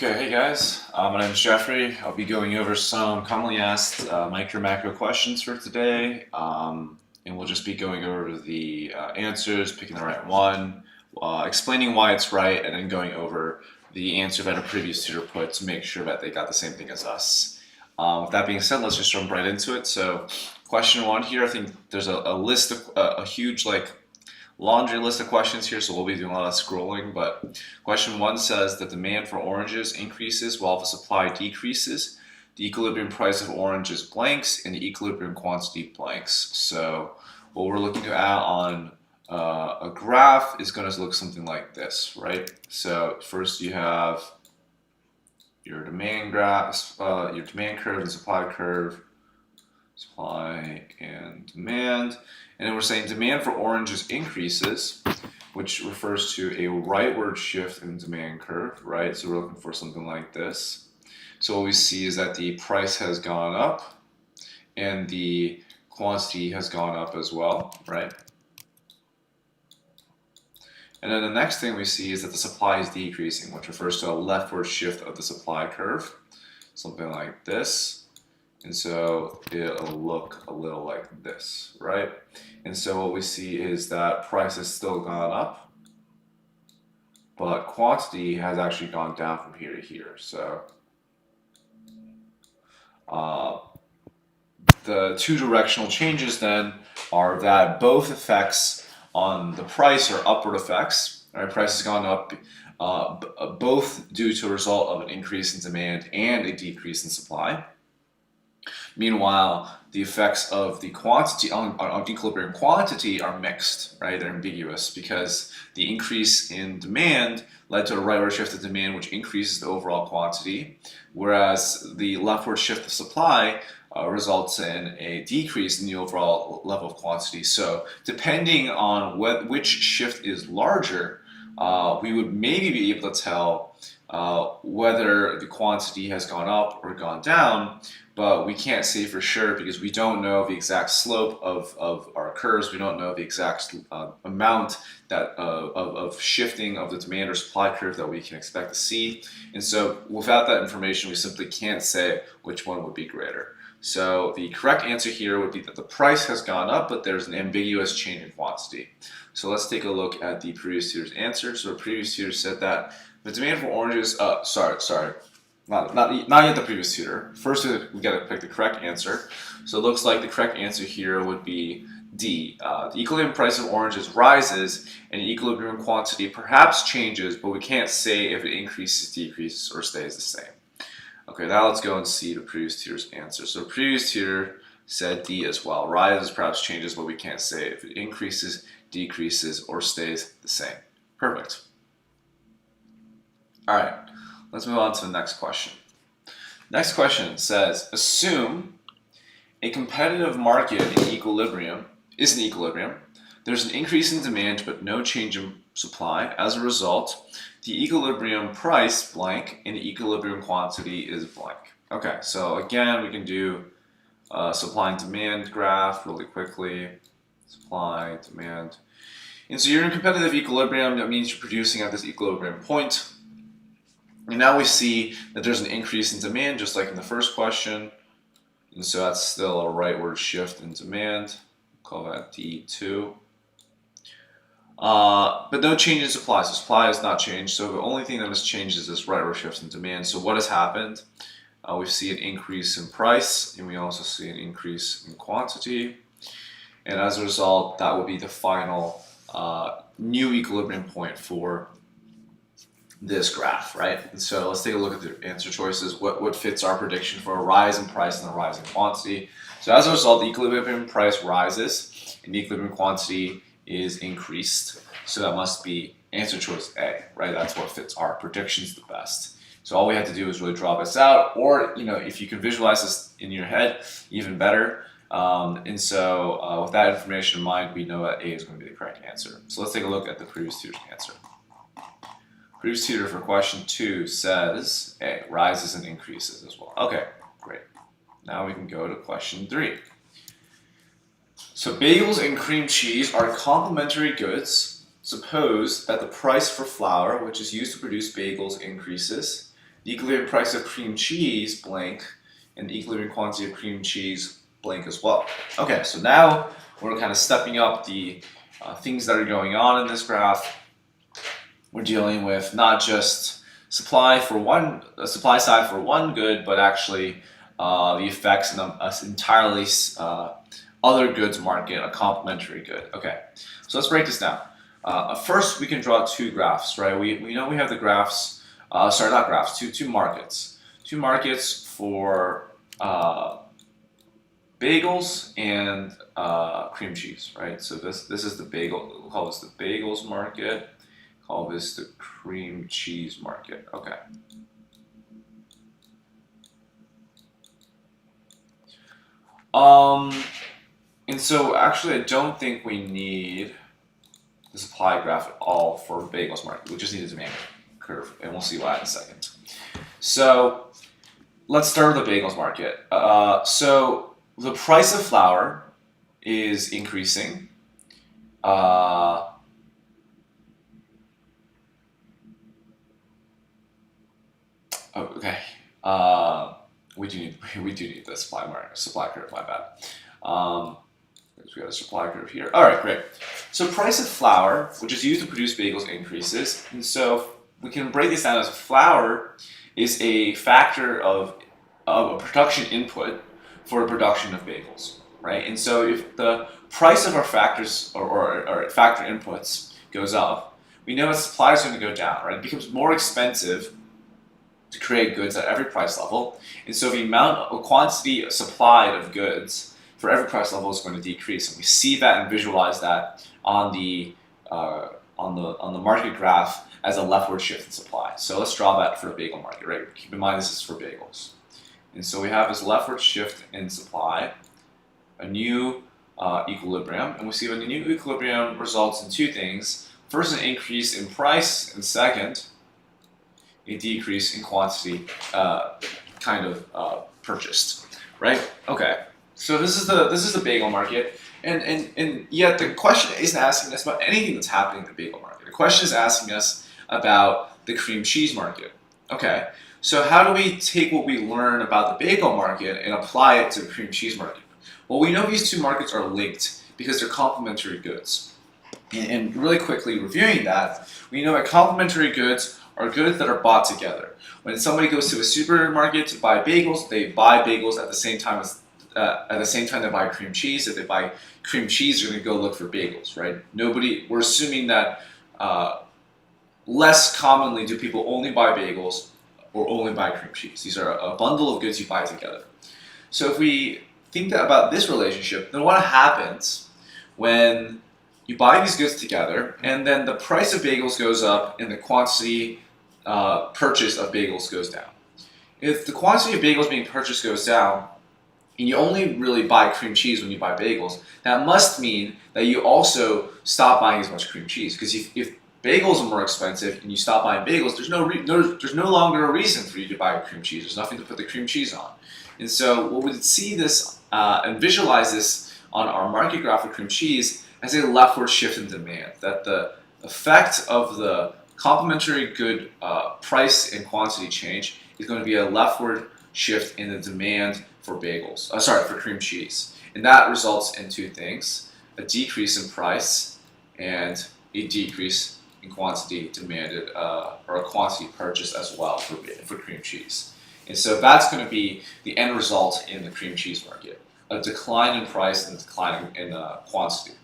Okay, hey guys, my name is Jeffrey. I'll be going over some commonly asked micro macro questions for today, and we'll just be going over the answers, picking the right one, explaining why it's right, and then going over the answer that a previous tutor put to make sure that they got the same thing as us. With that being said, let's just jump right into it. So, question one here, I think there's a list of a huge laundry list of questions here, so we'll be doing a lot of scrolling. But question one says the demand for oranges increases while the supply decreases. The equilibrium price of oranges blanks and the equilibrium quantity blanks. So what we're looking at on a graph is going to look something like this, right? So first you have your demand graph, your demand curve and supply curve, supply and demand. And then we're saying demand for oranges increases, which refers to a rightward shift in demand curve, right? So we're looking for something like this. So what we see is that the price has gone up and the quantity has gone up as well, right? And then the next thing we see is that the supply is decreasing, which refers to a leftward shift of the supply curve, something like this. And so it'll look a little like this, right? And so what we see is that price has still gone up, but quantity has actually gone down from here to here. So the two directional changes then are that both effects on the price are upward effects. Right? Price has gone up, both due to a result of an increase in demand and a decrease in supply. Meanwhile, the effects of the quantity on equilibrium quantity are mixed, right? They're ambiguous because the increase in demand led to a rightward shift of demand, which increases the overall quantity, whereas the leftward shift of supply results in a decrease in the overall level of quantity. So depending on which shift is larger, we would maybe be able to tell whether the quantity has gone up or gone down, but we can't say for sure because we don't know the exact slope of our curves. We don't know the exact amount of shifting of the demand or supply curve that we can expect to see. And so without that information, we simply can't say which one would be greater. So the correct answer here would be that the price has gone up, but there's an ambiguous change in quantity. So let's take a look at the previous tutor's answer. So the previous tutor said that the demand for oranges, not yet the previous tutor. First, we got to pick the correct answer. So it looks like the correct answer here would be D. The equilibrium price of oranges rises and the equilibrium quantity perhaps changes, but we can't say if it increases, decreases, or stays the same. Okay, now let's go and see the previous tutor's answer. So the previous tutor said D as well. Rises, perhaps changes, but we can't say if it increases, decreases, or stays the same. Perfect. All right, let's move on to the next question. Next question says, assume a competitive market is in equilibrium. There's an increase in demand but no change in supply. As a result, the equilibrium price blank and the equilibrium quantity is blank. Okay, so again, we can do supply and demand graph really quickly. Supply, demand. And so you're in competitive equilibrium. That means you're producing at this equilibrium point. And now we see that there's an increase in demand, just like in the first question. And so that's still a rightward shift in demand. Call that D2. But no change in supply. So supply has not changed. So the only thing that has changed is this rightward shift in demand. So what has happened? We see an increase in price, and we also see an increase in quantity. And as a result, that will be the final new equilibrium point for this graph, right? And so let's take a look at the answer choices. What fits our prediction for a rise in price and a rise in quantity? So as a result, the equilibrium price rises and the equilibrium quantity is increased. So that must be answer choice A, right? That's what fits our predictions the best. So all we have to do is really draw this out, or if you can visualize this in your head, even better. And so with that information in mind, we know that A is going to be the correct answer. So let's take a look at the previous tutor's answer. Previous tutor for question 2 says A, rises and increases as well. Okay, great. Now we can go to question 3. So bagels and cream cheese are complementary goods. Suppose that the price for flour, which is used to produce bagels, increases, the equilibrium price of cream cheese blank, and the equilibrium quantity of cream cheese blank as well. Okay, so now we're kind of stepping up the things that are going on in this graph. We're dealing with not just supply side for one good, but actually the effects in an entirely other goods market, a complementary good. Okay, so let's break this down. First, we can draw two graphs, right? We know we have the graphs, not graphs, two markets. Two markets for bagels and cream cheese, right? So this is the bagel, we'll call this the bagels market, call this the cream cheese market. Okay. And so actually I don't think we need the supply graph at all for bagels market. We just need a demand curve, and we'll see why in a second. So let's start with the bagels market. So the price of flour is increasing. Okay. We do need the supply curve. My bad. We got a supply curve here. All right, great. So price of flour, which is used to produce bagels, increases, and so we can break this down as flour is a factor of a production input for the production of bagels, right? And so if the price of our factors or factor inputs goes up, we know that supply is going to go down, right? It becomes more expensive to create goods at every price level, and so the amount of quantity supplied of goods for every price level is going to decrease, and we see that and visualize that on the market graph as a leftward shift in supply. So let's draw that for the bagel market, right? Keep in mind this is for bagels, and so we have this leftward shift in supply, a new equilibrium, and we see when the new equilibrium results in two things: first, an increase in price, and second, a decrease in quantity purchased, right? Okay. So this is the bagel market, and yet the question isn't asking us about anything that's happening in the bagel market. The question is asking us about the cream cheese market. Okay, so how do we take what we learn about the bagel market and apply it to the cream cheese market? Well, we know these two markets are linked because they're complementary goods. And really quickly reviewing that, we know that complementary goods are goods that are bought together. When somebody goes to a supermarket to buy bagels, they buy bagels at the same time they buy cream cheese. If they buy cream cheese, they're going to go look for bagels, right? We're assuming that less commonly do people only buy bagels or only buy cream cheese. These are a bundle of goods you buy together. So if we think about this relationship, then what happens when you buy these goods together and then the price of bagels goes up and the quantity purchased of bagels goes down? If the quantity of bagels being purchased goes down, and you only really buy cream cheese when you buy bagels, that must mean that you also stop buying as much cream cheese. Because if bagels are more expensive and you stop buying bagels, there's no longer a reason for you to buy cream cheese. There's nothing to put the cream cheese on. And so what we'd see this and visualize this on our market graph of cream cheese as a leftward shift in demand. That the effect of the complementary good price and quantity change is going to be a leftward shift in the demand for for cream cheese. And that results in two things: a decrease in price and a decrease in quantity demanded, or a quantity purchased as well for cream cheese. And so that's going to be the end result in the cream cheese market: a decline in price and a decline in quantity.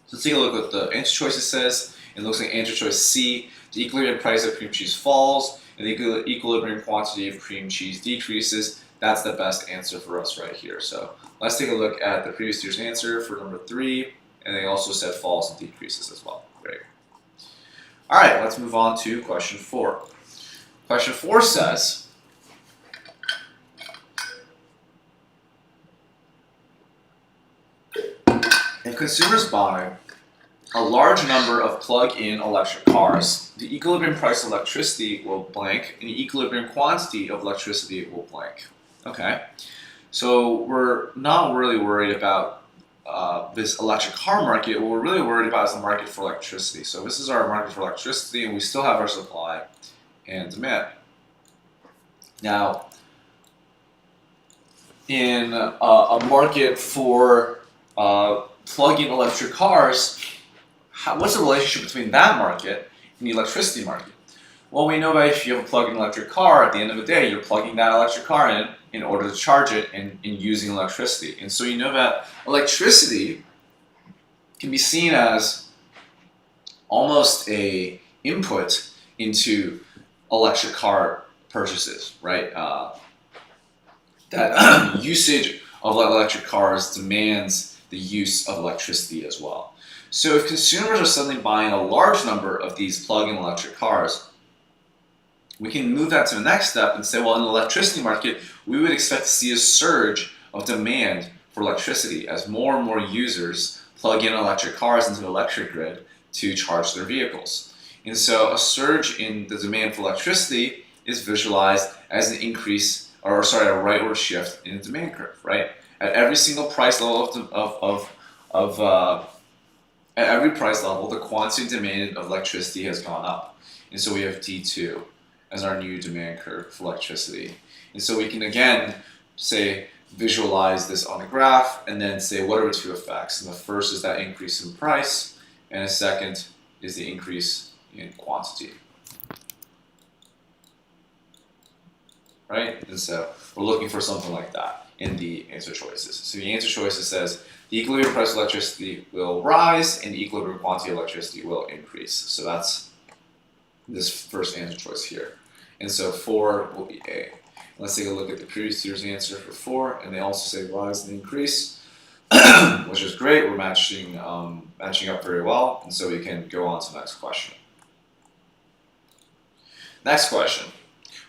So let's take a look at what the answer choices says. It looks like answer choice C: the equilibrium price of cream cheese falls and the equilibrium quantity of cream cheese decreases. That's the best answer for us right here. So let's take a look at the previous year's answer for number 3, and they also said falls and decreases as well. Great. All right, let's move on to question 4. Question 4 says, if consumers buy a large number of plug-in electric cars, the equilibrium price of electricity will blank, and the equilibrium quantity of electricity will blank. Okay, so we're not really worried about this electric car market. What we're really worried about is the market for electricity. So this is our market for electricity, and we still have our supply and demand. Now, in a market for plug-in electric cars, what's the relationship between that market and the electricity market? Well, we know that if you have a plug-in electric car, at the end of the day, you're plugging that electric car in order to charge it and using electricity. And so you know that electricity can be seen as almost a input into electric car purchases, right? That usage of electric cars demands the use of electricity as well. So if consumers are suddenly buying a large number of these plug-in electric cars, we can move that to the next step and say, well, in the electricity market, we would expect to see a surge of demand for electricity as more and more users plug in electric cars into the electric grid to charge their vehicles. And so a surge in the demand for electricity is visualized as an increase, a rightward shift in the demand curve, right? At every single price level at every price level, the quantity demanded of electricity has gone up. And so we have D2 as our new demand curve for electricity. And so we can again say, visualize this on a graph and then say, what are the two effects? And the first is that increase in price, and the second is the increase in quantity. Right? And so we're looking for something like that in the answer choices. So the answer choices says the equilibrium price of electricity will rise and the equilibrium quantity of electricity will increase. So that's this first answer choice here. And so 4 will be A. Let's take a look at the previous year's answer for 4, and they also say rise and increase, which is great. We're matching up very well, and so we can go on to the next question. Next question.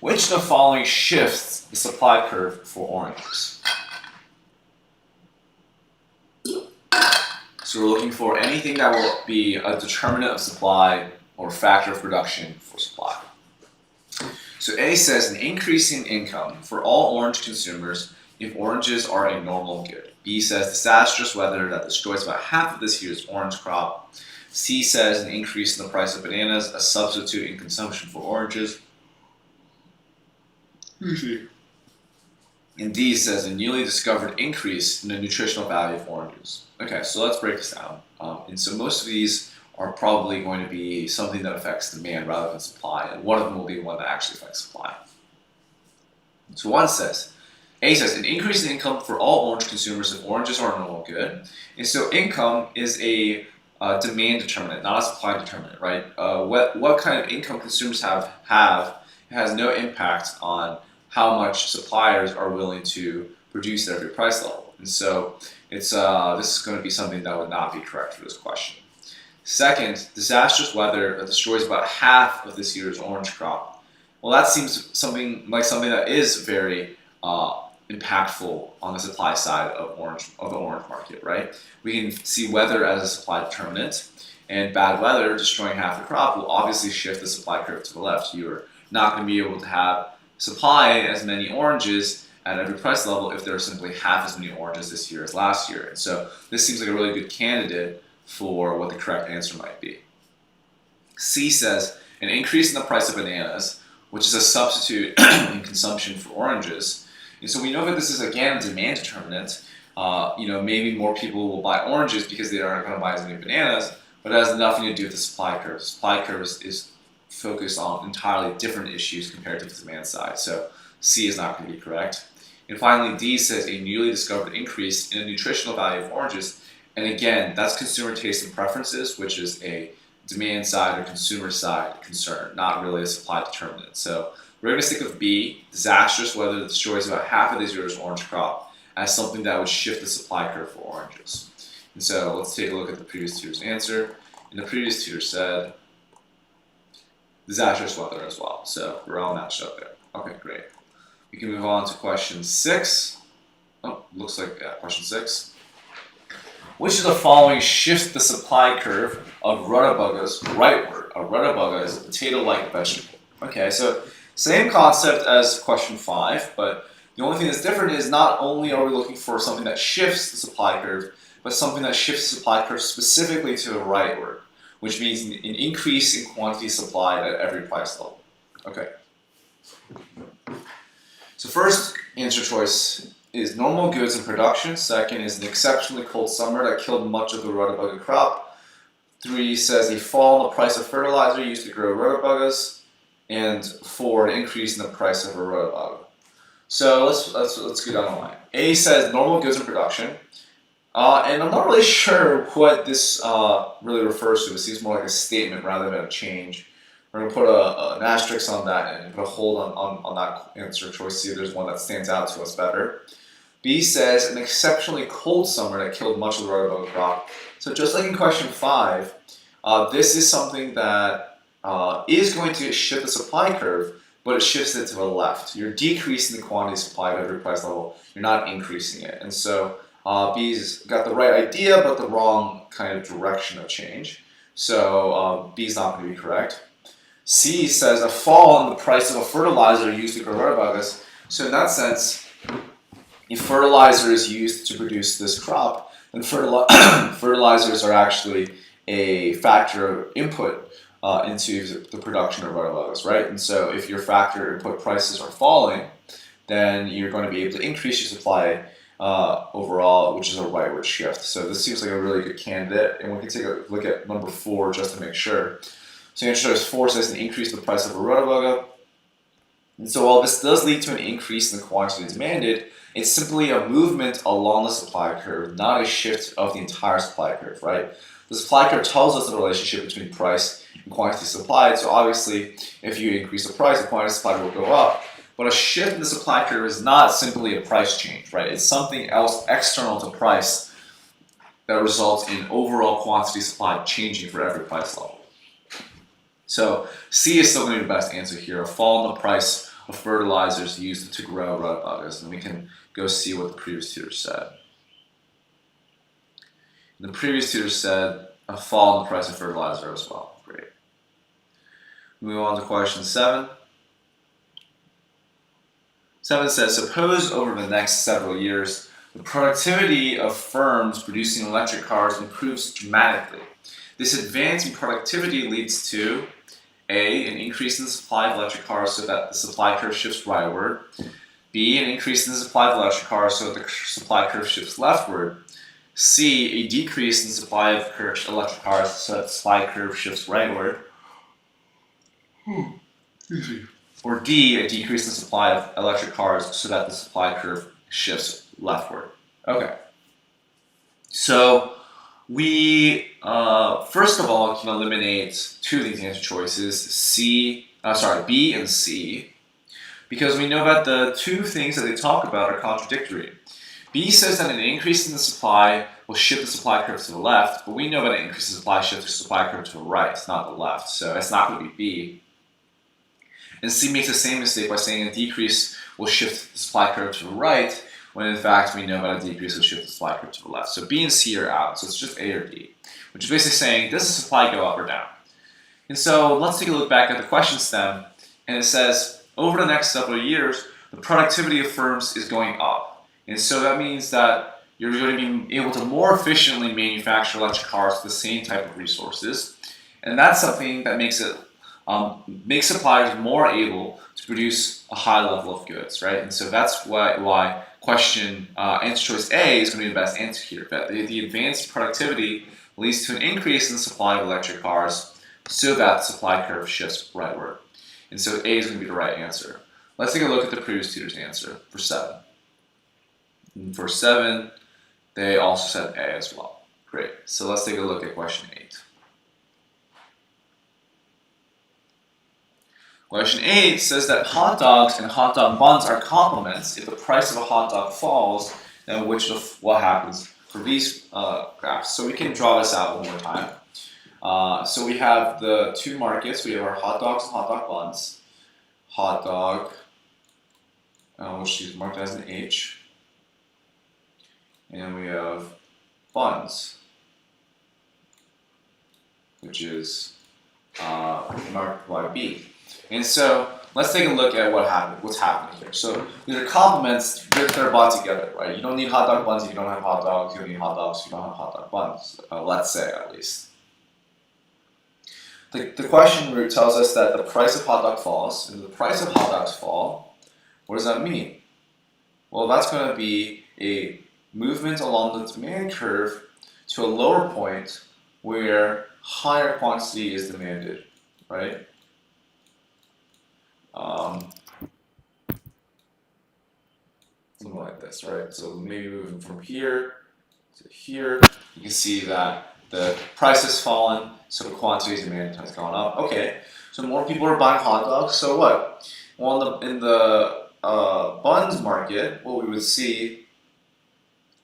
Which of the following shifts the supply curve for oranges? So we're looking for anything that will be a determinant of supply or factor of production for supply. So A says an increase in income for all orange consumers if oranges are a normal good. B says disastrous weather that destroys about half of this year's orange crop. C says an increase in the price of bananas, a substitute in consumption for oranges. And D says a newly discovered increase in the nutritional value of oranges. Okay, so let's break this down. And so most of these are probably going to be something that affects demand rather than supply, and one of them will be one that actually affects supply. So A says an increase in income for all orange consumers if oranges are a normal good. And so income is a demand determinant, not a supply determinant, right? What kind of income consumers have has no impact on how much suppliers are willing to produce at every price level. And so this is going to be something that would not be correct for this question. Second, disastrous weather that destroys about half of this year's orange crop. Well, that seems something that is very impactful on the supply side of the orange market, right? We can see weather as a supply determinant, and bad weather destroying half the crop will obviously shift the supply curve to the left. You're not going to be able to have supply as many oranges at every price level if there are simply half as many oranges this year as last year. And so this seems like a really good candidate for what the correct answer might be. C says an increase in the price of bananas, which is a substitute in consumption for oranges. And so we know that this is again a demand determinant. Maybe more people will buy oranges because they aren't going to buy as many bananas, but it has nothing to do with the supply curve. The supply curve is focused on entirely different issues compared to the demand side. So C is not going to be correct. And finally, D says a newly discovered increase in the nutritional value of oranges. And again, that's consumer taste and preferences, which is a demand side or consumer side concern, not really a supply determinant. So we're going to stick with B, disastrous weather that destroys about half of this year's orange crop, as something that would shift the supply curve for oranges. And so let's take a look at the previous tutor's answer. And the previous tutor said disastrous weather as well. So we're all matched up there. Okay, great. We can move on to question 6. Oh, looks like question 6. Which of the following shifts the supply curve of rutabagas rightward? A rutabaga is a potato-like vegetable. Okay, so same concept as question 5, but the only thing that's different is not only are we looking for something that shifts the supply curve, but something that shifts the supply curve specifically to the rightward, which means an increase in quantity supplied at every price level. Okay. So first answer choice is normal goods in production. Second is an exceptionally cold summer that killed much of the rutabaga crop. 3 says a fall in the price of fertilizer used to grow rutabagas. And 4, an increase in the price of a rutabaga. So let's go down the line. A says normal goods in production. And I'm not really sure what this really refers to. It seems more like a statement rather than a change. We're going to put an asterisk on that and put a hold on that answer choice, see if there's one that stands out to us better. B says an exceptionally cold summer that killed much of the rutabaga crop. So just like in question 5, this is something that is going to shift the supply curve, but it shifts it to the left. You're decreasing the quantity supplied at every price level. You're not increasing it. And so B's got the right idea, but the wrong kind of direction of change. So B's not going to be correct. C says a fall in the price of a fertilizer used to grow rutabagas. So in that sense, if fertilizer is used to produce this crop, then fertilizers are actually a factor of input into the production of rutabagas, right? And so if your factor input prices are falling, then you're going to be able to increase your supply overall, which is a rightward shift. So this seems like a really good candidate, and we can take a look at number 4 just to make sure. So answer choice 4 says an increase in the price of a rutabaga. And so while this does lead to an increase in the quantity demanded, it's simply a movement along the supply curve, not a shift of the entire supply curve, right? The supply curve tells us the relationship between price and quantity supplied. So obviously, if you increase the price, the quantity supplied will go up. But a shift in the supply curve is not simply a price change, right? It's something else external to price that results in overall quantity supplied changing for every price level. So C is still going to be the best answer here, a fall in the price of fertilizers used to grow rutabagas. And we can go see what the previous tutor said. The previous tutor said a fall in the price of fertilizer as well. Great. Move on to question 7. 7 says, suppose over the next several years, the productivity of firms producing electric cars improves dramatically. This advance in productivity leads to A, an increase in the supply of electric cars so that the supply curve shifts rightward. B, an increase in the supply of electric cars so that the supply curve shifts leftward. C, a decrease in the supply of electric cars so that the supply curve shifts rightward. Or D, a decrease in the supply of electric cars so that the supply curve shifts leftward. Okay. So we, first of all, can eliminate 2 of these answer choices, B and C, because we know that the 2 things that they talk about are contradictory. B says that an increase in the supply will shift the supply curve to the left, but we know that an increase in supply shifts the supply curve to the right, not the left, so it's not going to be B. And C makes the same mistake by saying a decrease will shift the supply curve to the right, when in fact we know that a decrease will shift the supply curve to the left. So B and C are out, so it's just A or D, which is basically saying, does the supply go up or down? And so let's take a look back at the question stem, and it says, over the next several years, the productivity of firms is going up. And so that means that you're going to be able to more efficiently manufacture electric cars with the same type of resources. And that's something that makes suppliers more able to produce a high level of goods, right? And so that's why question answer choice A is going to be the best answer here. That the advanced productivity leads to an increase in the supply of electric cars so that the supply curve shifts rightward. And so A is going to be the right answer. Let's take a look at the previous tutor's answer for 7. And for 7, they also said A as well. Great. So let's take a look at question 8. Question 8 says that hot dogs and hot dog buns are complements. If the price of a hot dog falls, then what happens for these graphs? So we can draw this out one more time. So we have the 2 markets. We have our hot dogs and hot dog buns. Hot dog, which is marked as an H. And we have buns, which is marked by B. And so let's take a look at what's happening here. So these are complements that are bought together, right? You don't need hot dog buns if you don't have hot dogs. You don't need hot dogs if you don't have hot dog buns. Let's say, at least. The question tells us that the price of hot dog falls, and the price of hot dogs fall, What does that mean? Well, that's going to be a movement along the demand curve to a lower point where higher quantity is demanded, right? Something like this, right? So maybe moving from here to here, you can see that the price has fallen, so the quantity demand has gone up. Okay, so more people are buying hot dogs. So what? Well, in the buns market, what we would see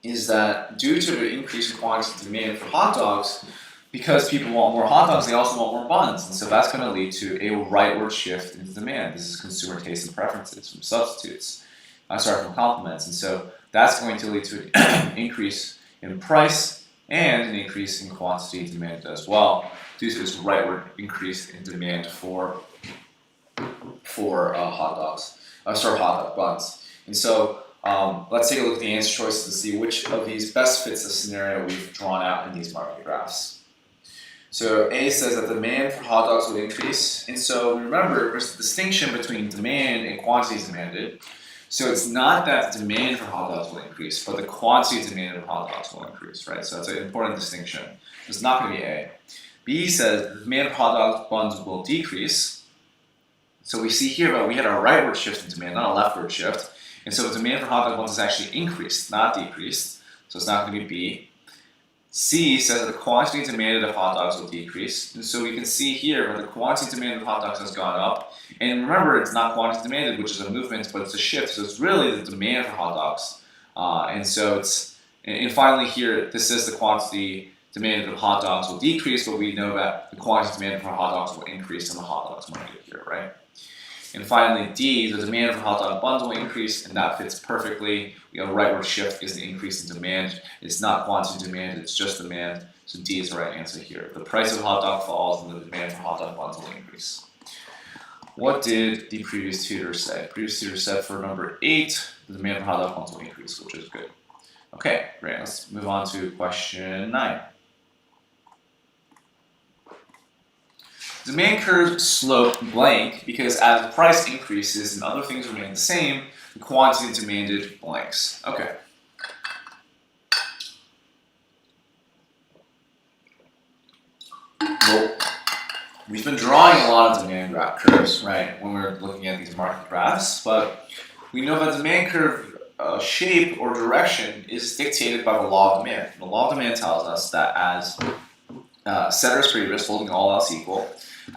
is that due to the increase in quantity demand for hot dogs, because people want more hot dogs, they also want more buns, and so that's going to lead to a rightward shift in demand. This is consumer taste and preferences from substitutes. From complements, and so that's going to lead to an increase in price and an increase in quantity demand as well, due to this rightward increase in demand for hot dog buns. And so let's take a look at the answer choices to see which of these best fits the scenario we've drawn out in these market graphs. So A says that demand for hot dogs will increase, and so remember there's a distinction between demand and quantities demanded. So it's not that the demand for hot dogs will increase, but the quantity demanded for hot dogs will increase, right? So that's an important distinction. It's not going to be A. B says the demand for hot dog buns will decrease. So we see here that we had a rightward shift in demand, not a leftward shift. And so the demand for hot dog buns is actually increased, not decreased. So it's not going to be B. C says that the quantity demanded of hot dogs will decrease. And so we can see here that the quantity demanded of hot dogs has gone up. And remember, it's not quantity demanded, which is a movement, but it's a shift. So it's really the demand for hot dogs. And finally here, this says the quantity demanded of hot dogs will decrease, but we know that the quantity demanded for hot dogs will increase in the hot dogs market here, right? And finally, D, the demand for hot dog buns will increase, and that fits perfectly. We have a rightward shift is the increase in demand. It's not quantity demand, it's just demand. So D is the right answer here. The price of hot dog falls, and the demand for hot dog buns will increase. What did the previous tutor say? The previous tutor said for number 8, the demand for hot dog buns will increase, which is good. Okay, great. Let's move on to question 9. Demand curve slope blank because as the price increases and other things remain the same, the quantity demanded blanks. Okay. Well, we've been drawing a lot of demand graph curves, right, when we're looking at these market graphs, but we know that demand curve shape or direction is dictated by the law of demand. The law of demand tells us that as ceteris paribus, holding all else equal,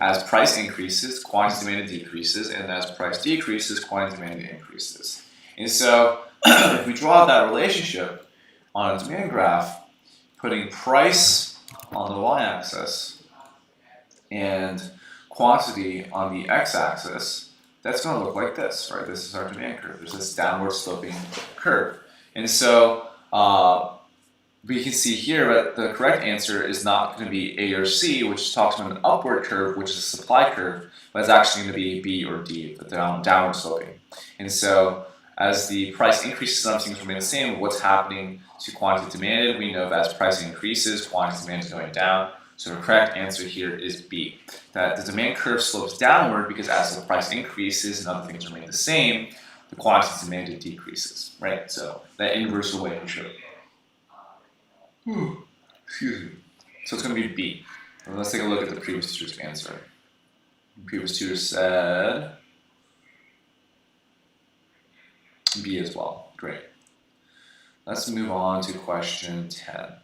as price increases, quantity demanded decreases, and as price decreases, quantity demanded increases. And so, if we draw that relationship on a demand graph, putting price on the y-axis and quantity on the x-axis, that's going to look like this, right? This is our demand curve. There's this downward sloping curve. And so, we can see here that the correct answer is not going to be A or C, which talks about an upward curve, which is a supply curve, but it's actually going to be B or D, the downward sloping. And so as the price increases, some things remain the same. What's happening to quantity demanded? We know that as price increases, quantity demand is going down. So the correct answer here is B, that the demand curve slopes downward because as the price increases and other things remain the same, the quantity demanded decreases, right? So that inverse relationship. Excuse me. So it's going to be B. And let's take a look at the previous tutor's answer. The previous tutor said B as well. Great. Let's move on to question 10.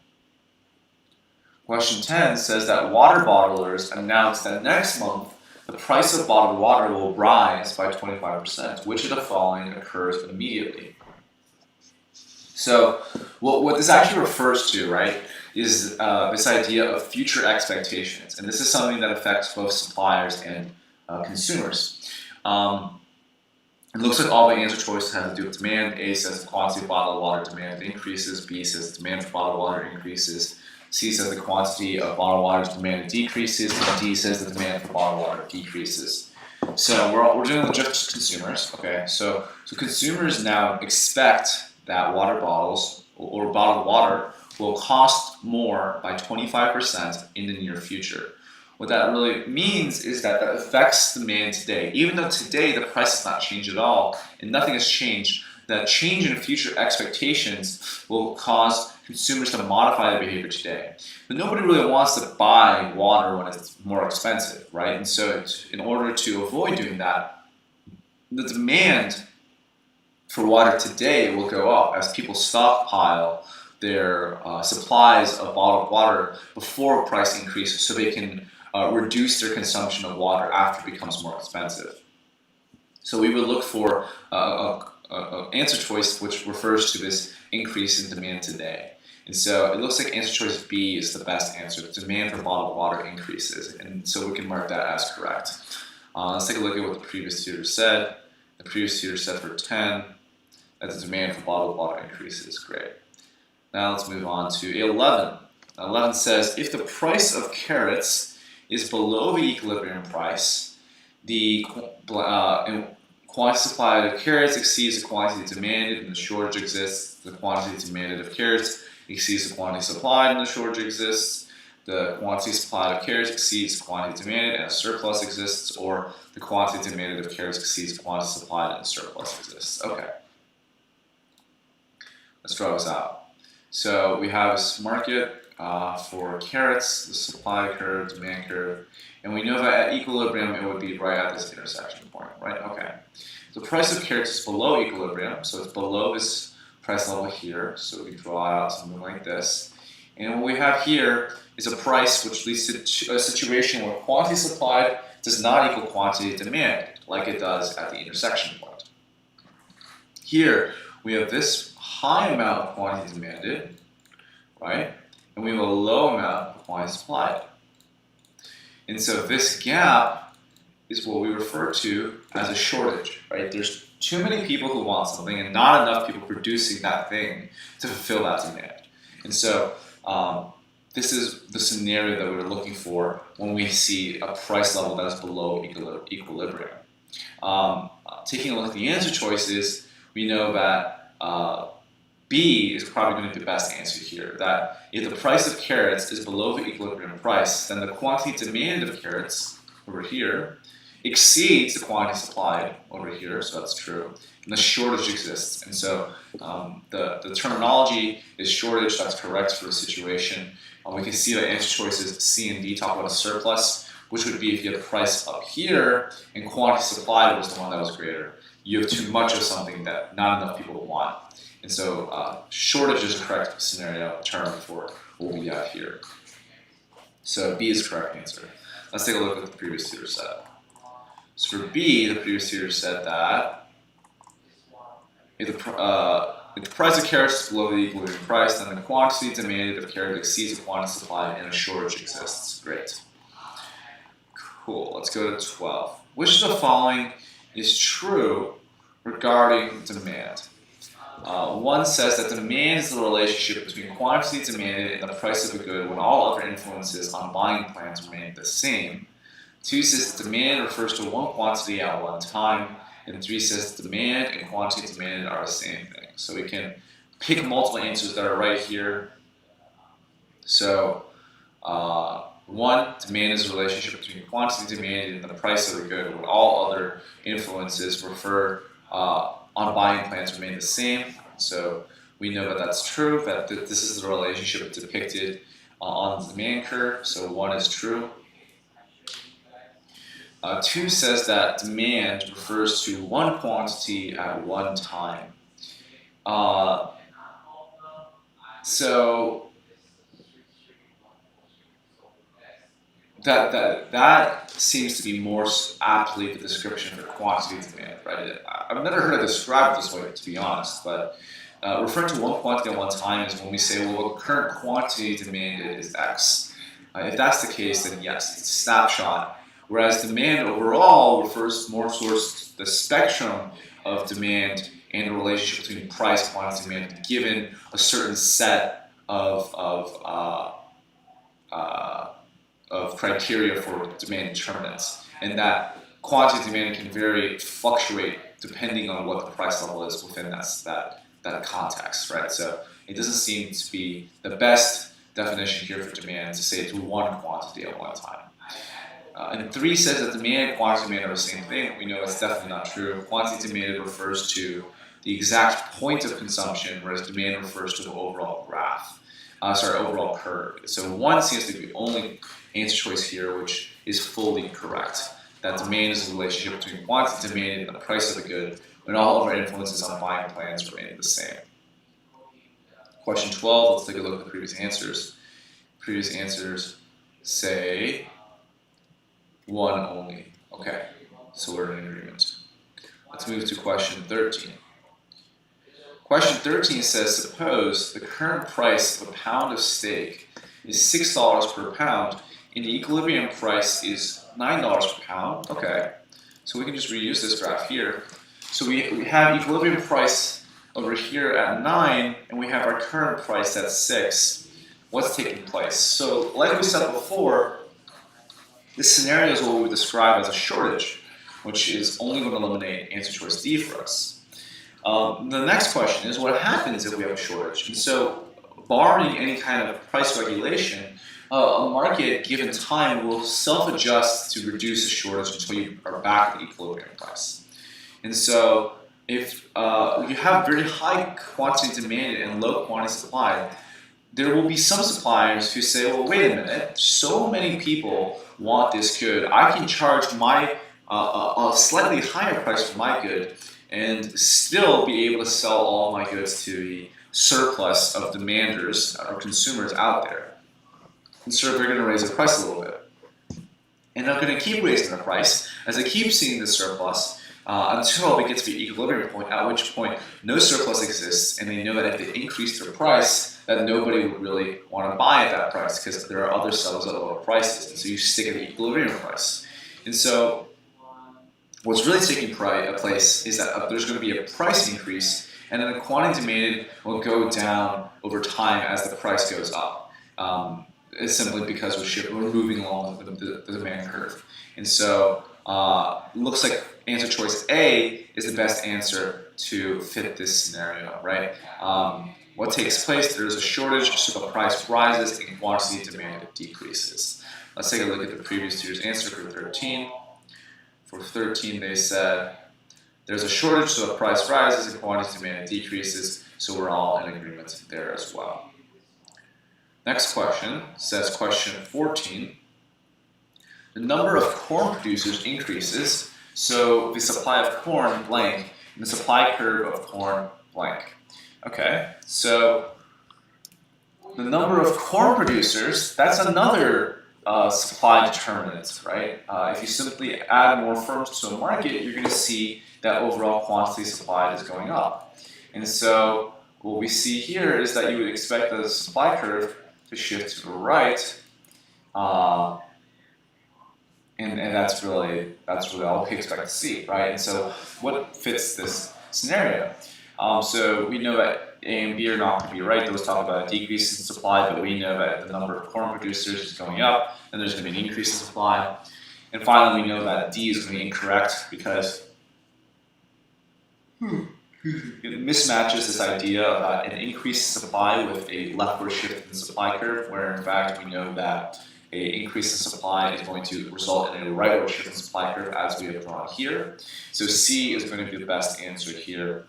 Question 10 says that water bottlers announced that next month the price of bottled water will rise by 25%. Which of the following occurs immediately? So what this actually refers to, right, is this idea of future expectations. And this is something that affects both suppliers and consumers. It looks like all the answer choices have to do with demand. A says the quantity of bottled water demand increases. B says the demand for bottled water increases. C says the quantity of bottled water's demand decreases. And D says the demand for bottled water decreases. So we're dealing with just consumers. Okay, so consumers now expect that water bottles or bottled water will cost more by 25% in the near future. What that really means is that affects demand today. Even though today the price has not changed at all and nothing has changed, that change in future expectations will cause consumers to modify their behavior today. But nobody really wants to buy water when it's more expensive, right? And so in order to avoid doing that, the demand for water today will go up as people stockpile their supplies of bottled water before price increases so they can reduce their consumption of water after it becomes more expensive. So we would look for an answer choice which refers to this increase in demand today. And so it looks like answer choice B is the best answer. Demand for bottled water increases. And so we can mark that as correct. Let's take a look at what the previous tutor said. The previous tutor said for 10 that the demand for bottled water increases. Great. Now let's move on to 11. 11 says, if the price of carrots is below the equilibrium price, the quantity supplied of carrots exceeds the quantity demanded and the shortage exists. The quantity demanded of carrots exceeds the quantity supplied and the shortage exists. The quantity supplied of carrots exceeds the quantity demanded and a surplus exists, or the quantity demanded of carrots exceeds the quantity supplied and a surplus exists. Okay. Let's draw this out. So we have this market for carrots, the supply curve, demand curve, and we know that at equilibrium it would be right at this intersection point, right? Okay. The price of carrots is below equilibrium, so it's below this price level here. So we draw out something like this. And what we have here is a price which leads to a situation where quantity supplied does not equal quantity demanded, like it does at the intersection point. Here we have this high amount of quantity demanded, right? And we have a low amount of quantity supplied. And so this gap is what we refer to as a shortage, right? There's too many people who want something and not enough people producing that thing to fulfill that demand. And so this is the scenario that we're looking for when we see a price level that is below equilibrium. Taking a look at the answer choices, we know that B is probably going to be the best answer here. That if the price of carrots is below the equilibrium price, then the quantity demanded of carrots over here exceeds the quantity supplied over here, so that's true. And the shortage exists. And so the terminology is shortage, that's correct for the situation. We can see that answer choices C and D talk about a surplus, which would be if you had price up here and quantity supplied was the one that was greater. You have too much of something that not enough people want. And so shortage is a correct scenario term for what we have here. So B is the correct answer. Let's take a look at what the previous tutor said. So for B, the previous tutor said that if the price of carrots is below the equilibrium price, then the quantity demanded of carrots exceeds the quantity supplied and a shortage exists. Great. Cool. Let's go to 12. Which of the following is true regarding demand? One says that demand is the relationship between quantity demanded and the price of a good when all other influences on buying plans remain the same. 2 says demand refers to one quantity at one time. And 3 says demand and quantity demanded are the same thing. So we can pick multiple answers that are right here. So 1, demand is the relationship between quantity demanded and the price of a good when all other influences on buying plans remain the same. So we know that that's true, that this is the relationship depicted on the demand curve. So 1 is true. 2 says that demand refers to one quantity at one time. So that seems to be more aptly the description for quantity demand, right? I've never heard it described this way, to be honest, but referring to one quantity at one time is when we say, well, the current quantity demanded is X. If that's the case, then yes, it's a snapshot. Whereas demand overall refers more towards the spectrum of demand and the relationship between price, quantity, demand, given a certain set of criteria for demand determinants, and that quantity demand can fluctuate depending on what the price level is within that context, right? So it doesn't seem to be the best definition here for demand to say it's one quantity at one time. And 3 says that demand and quantity demanded are the same thing. We know that's definitely not true. Quantity demanded refers to the exact point of consumption, whereas demand refers to the overall graph. Overall curve. So 1 seems to be the only answer choice here, which is fully correct. That demand is the relationship between quantity demanded and the price of the good, when all of our influences on buying plans remain the same. Question 12, let's take a look at the previous answers. Previous answers say 1 only. Okay, so we're in agreement. Let's move to question 13. Question 13 says, suppose the current price of a pound of steak is $6 per pound and the equilibrium price is $9 per pound. Okay, so we can just reuse this graph here. So we have equilibrium price over here at 9 and we have our current price at 6. What's taking place? So like we said before, this scenario is what we would describe as a shortage, which is only going to eliminate answer choice D for us. The next question is what happens if we have a shortage? And so, barring any kind of price regulation, a market given time will self-adjust to reduce the shortage until you are back at the equilibrium price. And so, if you have very high quantity demanded and low quantity supplied, there will be some suppliers who say, well, wait a minute, so many people want this good. I can charge my a slightly higher price for my good and still be able to sell all my goods to the surplus of demanders or consumers out there. And so they're going to raise the price a little bit. And they're going to keep raising the price as they keep seeing the surplus until it gets to the equilibrium point, at which point no surplus exists, and they know that if they increase their price, that nobody would really want to buy at that price because there are other sellers at lower prices, and so you stick at the equilibrium price. And so what's really taking place is that there's going to be a price increase, and then the quantity demanded will go down over time as the price goes up. It's simply because we're moving along the demand curve. And so it looks like answer choice A is the best answer to fit this scenario, right? What takes place? There's a shortage, so the price rises and quantity demanded decreases. Let's take a look at the previous tutor's answer for 13. For 13, they said there's a shortage, so the price rises and quantity demanded decreases, so we're all in agreement there as well. Next question says question 14. The number of corn producers increases, so the supply of corn blank, and the supply curve of corn blank. Okay, so the number of corn producers, that's another supply determinant, right? If you simply add more firms to a market, you're going to see that overall quantity supplied is going up. And so what we see here is that you would expect the supply curve to shift to the right, and that's really all we expect to see, right? And so what fits this scenario? So we know that A and B are not going to be right. Those talk about a decrease in supply, but we know that the number of corn producers is going up, and there's going to be an increase in supply. And finally, we know that D is going to be incorrect because it mismatches this idea about an increased supply with a leftward shift in the supply curve, where in fact we know that an increase in supply is going to result in a rightward shift in supply curve as we have drawn here. So C is going to be the best answer here.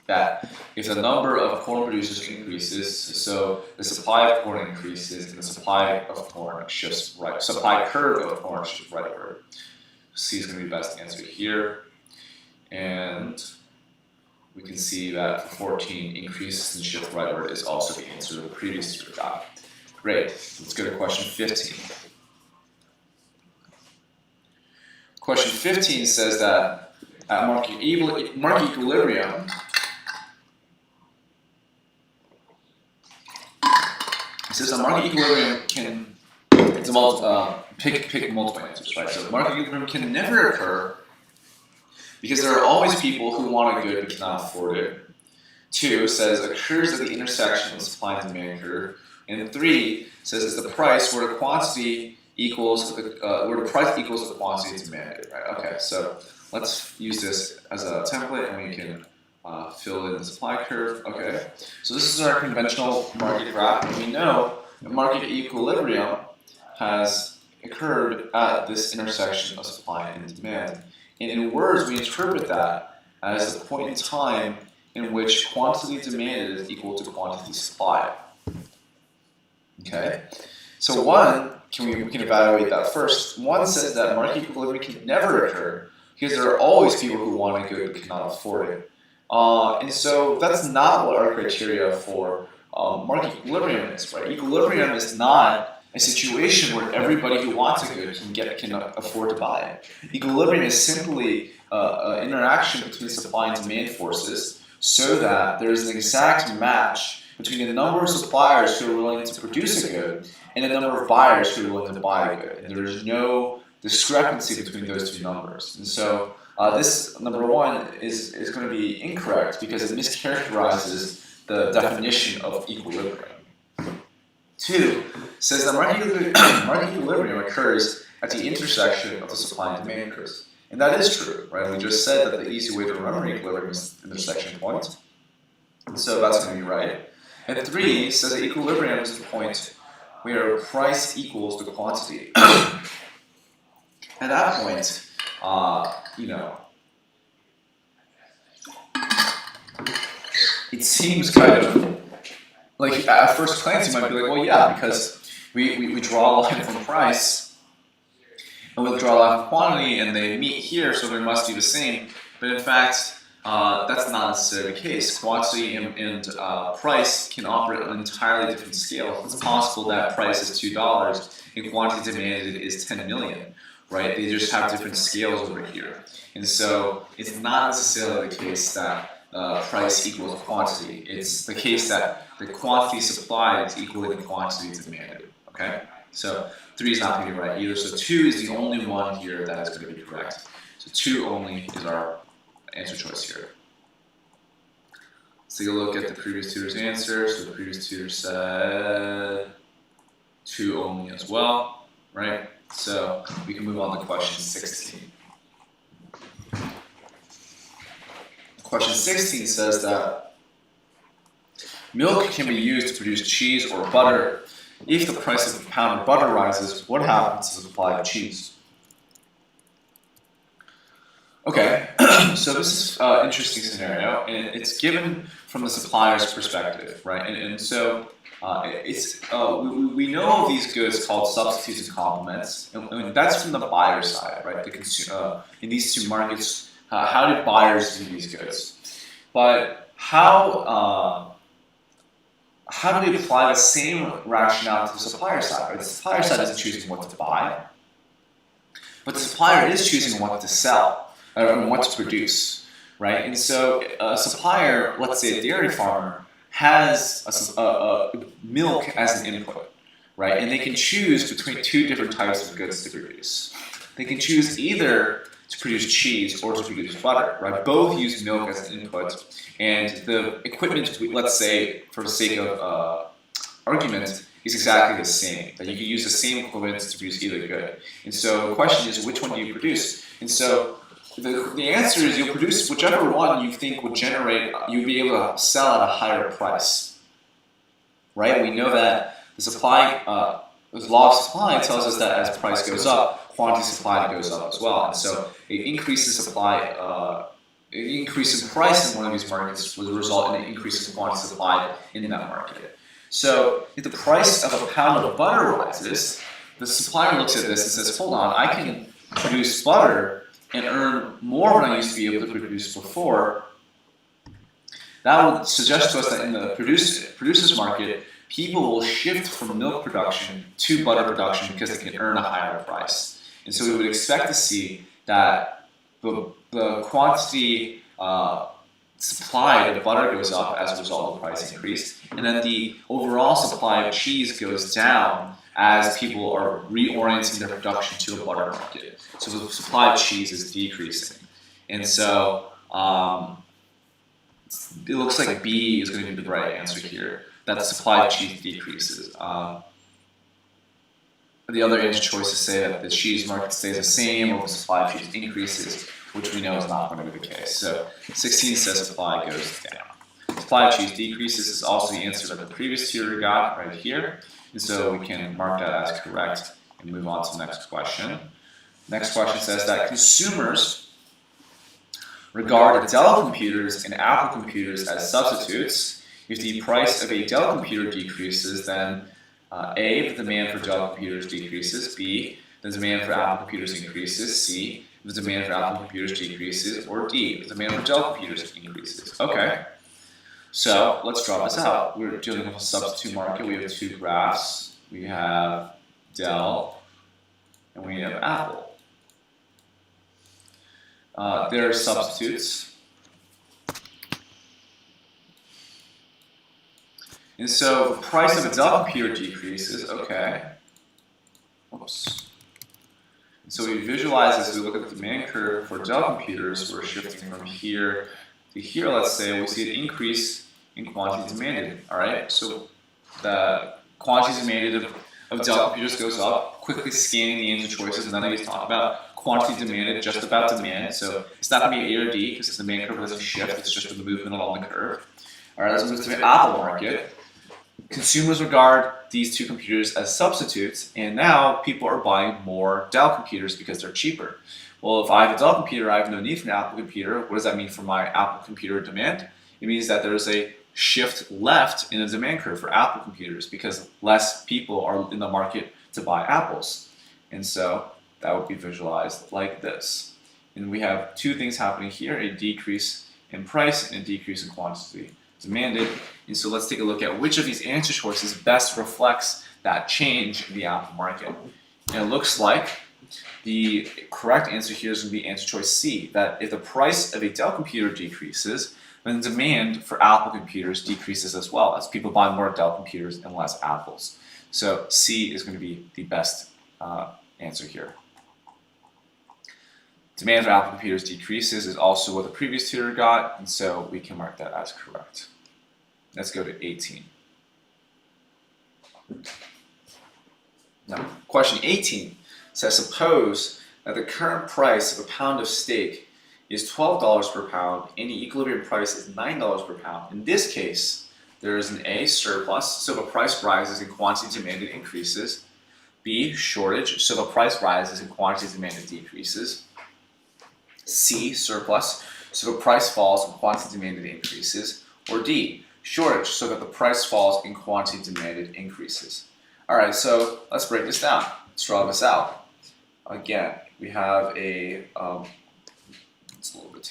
That if the number of corn producers increases, so the supply of corn increases and the supply of corn shifts right, supply curve of corn shifts rightward. C is going to be the best answer here. And we can see that for 14, increases in shift rightward is also the answer to the previous tutor got. Great, let's go to question 15. Question 15 says that at market equilibrium, it says that market equilibrium can, it's pick multiple answers, right? So market equilibrium can never occur because there are always people who want a good but cannot afford it. 2 says occurs at the intersection of the supply and demand curve. And 3 says it's the price where the quantity equals the price equals the quantity demanded, right? Okay, so let's use this as a template and we can fill in the supply curve. Okay, so this is our conventional market graph, and we know the market equilibrium has occurred at this intersection of supply and demand. And in words, we interpret that as the point in time in which quantity demanded is equal to quantity supplied. Okay? So one, we can evaluate that first. One says that market equilibrium can never occur because there are always people who want a good but cannot afford it. And so that's not what our criteria for market equilibrium is, right? Equilibrium is not a situation where everybody who wants a good can afford to buy it. Equilibrium is simply an interaction between supply and demand forces so that there's an exact match between the number of suppliers who are willing to produce a good and the number of buyers who are willing to buy a good. And there is no discrepancy between those two numbers. And so this, number one, is going to be incorrect because it mischaracterizes the definition of equilibrium. Two, says that market equilibrium occurs at the intersection of the supply and demand curves. And that is true, right? We just said that the easy way to remember equilibrium is the intersection point. And so that's going to be right. And three says that equilibrium is the point where price equals the quantity. At that point, it seems kind of like at first glance you might be like, well, yeah, because we draw a line from price and we draw a line from quantity and they meet here, so they must be the same. But in fact, that's not necessarily the case. Quantity and price can operate on entirely different scales. It's possible that price is $2 and quantity demanded is 10 million, right? They just have different scales over here. And so it's not necessarily the case that price equals quantity. It's the case that the quantity supplied is equal to the quantity demanded. Okay? So 3 is not going to be right either. So 2 is the only one here that is going to be correct. So 2 only is our answer choice here. Let's take a look at the previous tutor's answer. So the previous tutor said 2 only as well, right? So we can move on to question 16. Question 16 says that milk can be used to produce cheese or butter. If the price of a pound of butter rises, what happens to the supply of cheese? Okay, so this is an interesting scenario, and it's given from the supplier's perspective, right? And so we know of these goods called substitutes and complements, and that's from the buyer side, right? In these two markets, how did buyers view these goods? But how do we apply the same rationale to the supplier side? Right? The supplier side isn't choosing what to buy, but the supplier is choosing what to sell and what to produce, right? And so a supplier, let's say a dairy farmer, has milk as an input, right? And they can choose between 2 different types of goods to produce. They can choose either to produce cheese or to produce butter, right? Both use milk as an input, and the equipment, let's say, for the sake of argument, is exactly the same. That you can use the same equipment to produce either good. And so the question is, which one do you produce? And so the answer is you'll produce whichever one you think would generate, you'll be able to sell at a higher price, right? We know that the supply, the law of supply tells us that as price goes up, quantity supplied goes up as well. And so an increase in supply, an increase in price in one of these markets will result in an increase in quantity supplied in that market. So if the price of a pound of butter rises, the supplier looks at this and says, hold on, I can produce butter and earn more than I used to be able to produce before. That would suggest to us that in the producer's market, people will shift from milk production to butter production because they can earn a higher price. And so we would expect to see that the quantity supplied of butter goes up as a result of price increase, and then the overall supply of cheese goes down as people are reorienting their production to a butter market. So the supply of cheese is decreasing. And so it looks like B is going to be the right answer here, that the supply of cheese decreases. The other answer choices say that the cheese market stays the same or the supply of cheese increases, which we know is not going to be the case. So 16 says supply goes down. Supply of cheese decreases is also the answer that the previous tutor got right here. And so we can mark that as correct and move on to the next question. Next question says that consumers regard Dell computers and Apple computers as substitutes. If the price of a Dell computer decreases, then A, the demand for Dell computers decreases, B, the demand for Apple computers increases, C, the demand for Apple computers decreases, or D, the demand for Dell computers increases. Okay, so let's draw this out. We're dealing with a substitute market. We have two graphs. We have Dell and we have Apple. They're substitutes. And so the price of a Dell computer decreases, okay. Oops. So we visualize as we look at the demand curve for Dell computers, we're shifting from here to here, let's say, we see an increase in quantity demanded, all right? So the quantity demanded of Dell computers goes up, quickly scanning the answer choices, and then we talk about quantity demanded, just about demand. So it's not going to be A or D because the demand curve doesn't shift, it's just a movement along the curve. All right, let's move to the Apple market. Consumers regard these two computers as substitutes, and now people are buying more Dell computers because they're cheaper. Well, if I have a Dell computer, I have no need for an Apple computer. What does that mean for my Apple computer demand? It means that there's a shift left in the demand curve for Apple computers because less people are in the market to buy Apples. And so that would be visualized like this. And we have two things happening here, a decrease in price and a decrease in quantity demanded. And so let's take a look at which of these answer choices best reflects that change in the Apple market. And it looks like the correct answer here is going to be answer choice C, that if the price of a Dell computer decreases, then the demand for Apple computers decreases as well, as people buy more Dell computers and less Apples. So C is going to be the best answer here. Demand for Apple computers decreases is also what the previous tutor got, and so we can mark that as correct. Let's go to 18. Now, question 18 says, suppose that the current price of a pound of steak is $12 per pound and the equilibrium price is $9 per pound. In this case, there is an A, surplus, so the price rises and quantity demanded increases. B, shortage, so the price rises and quantity demanded decreases. C, surplus, so the price falls and quantity demanded increases. Or D, shortage, so that the price falls and quantity demanded increases. All right, so let's break this down. Let's draw this out. Again, we have a, it's a little bit